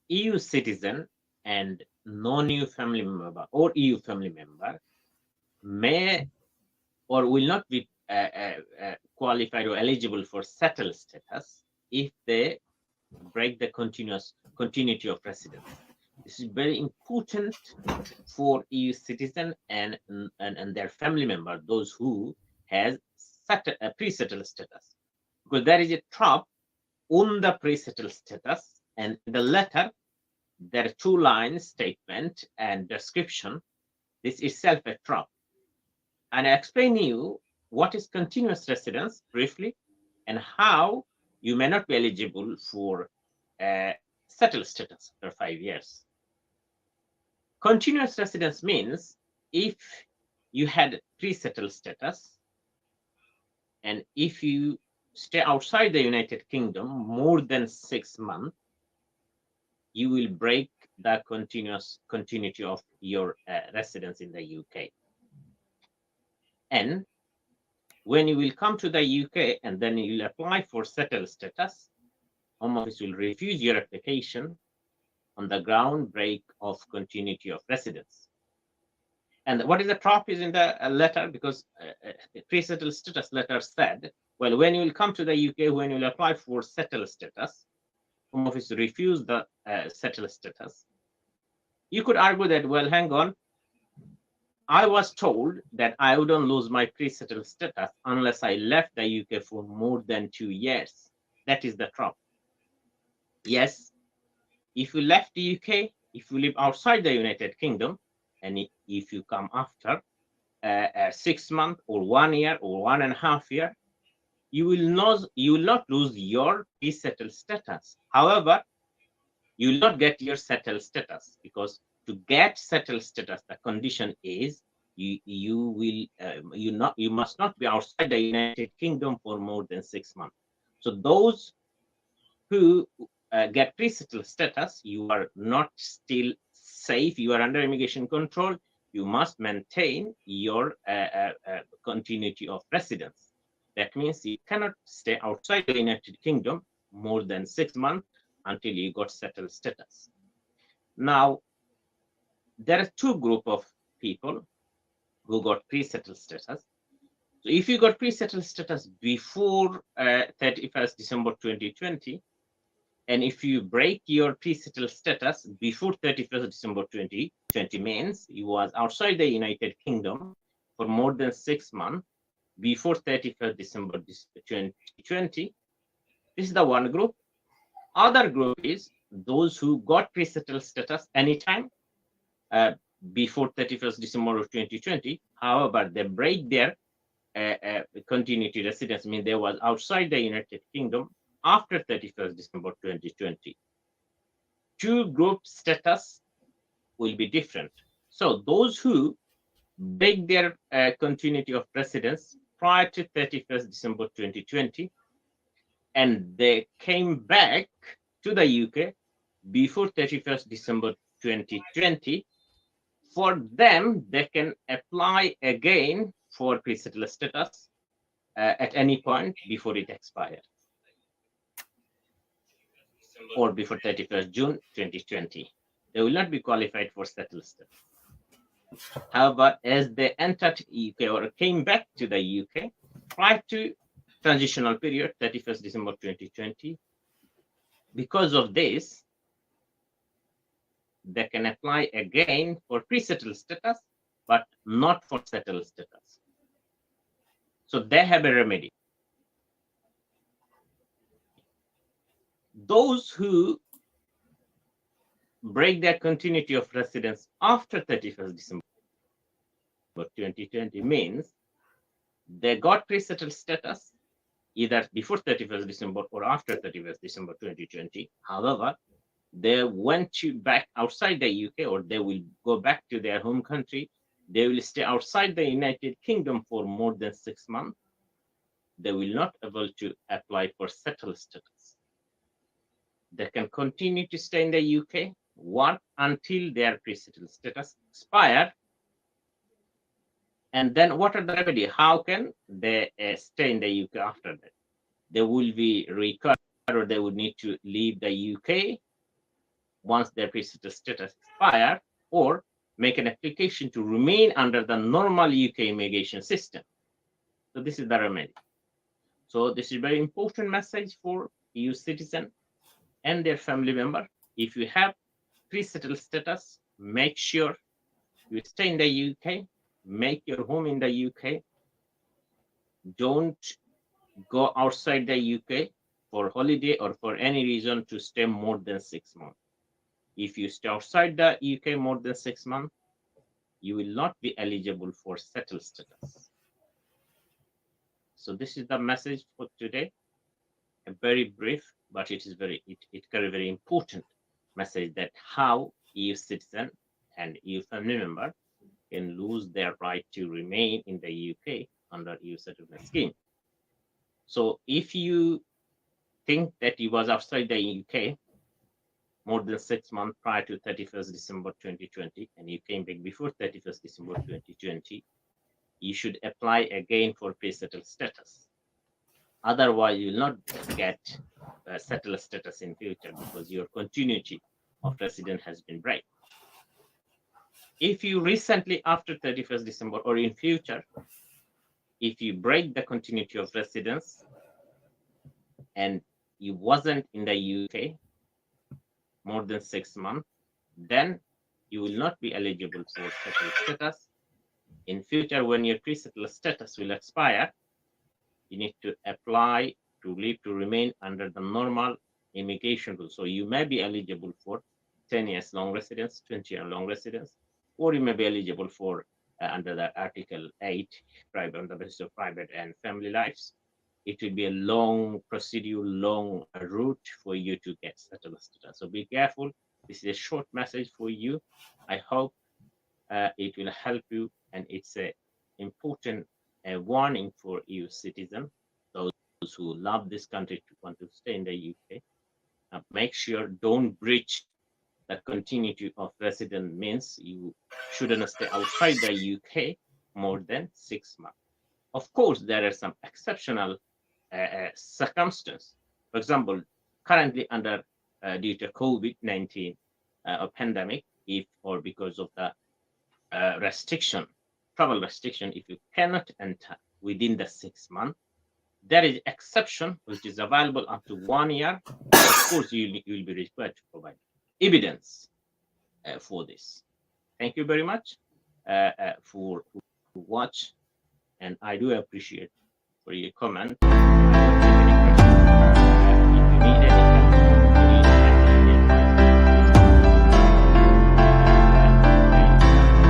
EU citizen and non-EU family member or EU family member may or will not be qualified or eligible for settled status if they break the continuity of residence. This is very important for EU citizen and their family member, those who has a pre-settled status, because there is a trap on the pre-settled status, and in the letter there are 2 lines statement and description. This is itself a trap, and I explain you what is continuous residence briefly and how you may not be eligible for settled status after 5 years. Continuous residence means if you had pre-settled status and if you stay outside the United Kingdom more than 6 months, you will break the continuity of your residence in the UK. And when you will come to the UK and then you will apply for settled status, Home Office will refuse your application on the ground break of continuity of residence. And what is the trap is in the letter, because pre-settled status letter said, well, when you will come to the UK, when you will apply for settled status, Home Office refuse the settled status. You could argue that, well, hang on, I was told that I wouldn't lose my pre-settled status unless I left the UK for more than 2 years. That is the trap. Yes, if you left the UK, if you live outside the United Kingdom, and if you come after 6 months or 1 year or 1.5 years, you will not lose your pre-settled status. However, you will not get your settled status, because to get settled status, the condition is you must not be outside the United Kingdom for more than 6 months. So those who get pre-settled status, you are not still safe. You are under immigration control. You must maintain your continuity of residence. That means you cannot stay outside the United Kingdom more than 6 months until you got settled status. Now, there are 2 groups of people who got pre-settled status. So if you got pre-settled status before 31st December 2020, and if you break your pre-settled status before 31st December 2020, means you was outside the United Kingdom for more than 6 months before 31st December 2020. This is the one group. Other group is those who got pre-settled status anytime before 31st December of 2020. However, they break their continuity residence, mean they was outside the United Kingdom after 31st December 2020. 2 group status will be different. So those who break their continuity of residence prior to 31st December 2020, and they came back to the UK before 31st December 2020, for them, they can apply again for pre-settled status at any point before it expires, or before 31st June 2020. They will not be qualified for settled status. However, as they entered UK or came back to the UK prior to transitional period 31st December 2020, because of this, they can apply again for pre-settled status, but not for settled status. So they have a remedy. Those who break their continuity of residence after 31st December 2020 means they got pre-settled status either before 31st December or after 31st December 2020. However, they went back outside the UK, or they will go back to their home country. They will stay outside the United Kingdom for more than 6 months. They will not be able to apply for settled status. They can continue to stay in the UK until their pre-settled status expires. And then what are the remedy? How can they stay in the UK after that? They will be required, or they would need to leave the UK once their pre-settled status expires, or make an application to remain under the normal UK immigration system. So this is the remedy. So this is a very important message for EU citizen and their family member. If you have pre-settled status, make sure you stay in the UK, make your home in the UK. Don't go outside the UK for holiday or for any reason to stay more than 6 months. If you stay outside the UK more than 6 months, you will not be eligible for settled status. So this is the message for today. A very brief, but it is very important message that how EU citizen and EU family member can lose their right to remain in the UK under EU settlement scheme. So if you think that you was outside the UK more than 6 months prior to 31st December 2020, and you came back before 31st December 2020, you should apply again for pre-settled status. Otherwise, you will not get settled status in future because your continuity of residence has been break. If you recently, after 31st December or in future, if you break the continuity of residence and you wasn't in the UK more than 6 months, then you will not be eligible for settled status. In future, when your pre-settled status will expire, you need to apply to leave to remain under the normal immigration rules. So you may be eligible for 10 years long residence, 20-year long residence, or you may be eligible for under the Article 8, private, on the basis of private and family lives. It will be a long procedure, long route for you to get settled status. So be careful. This is a short message for you. I hope it will help you, and it's a important warning for EU citizens, those who love this country to want to stay in the UK. Make sure don't breach the continuity of residence means you shouldn't stay outside the UK more than 6 months. Of course, there are some exceptional circumstances. For example, currently under due to COVID-19 pandemic, if or because of the travel restriction, if you cannot enter within the 6 months, there is exception which is available up to 1 year. Of course, you will be required to provide evidence for this. Thank you very much for watch, and I do appreciate for your comment.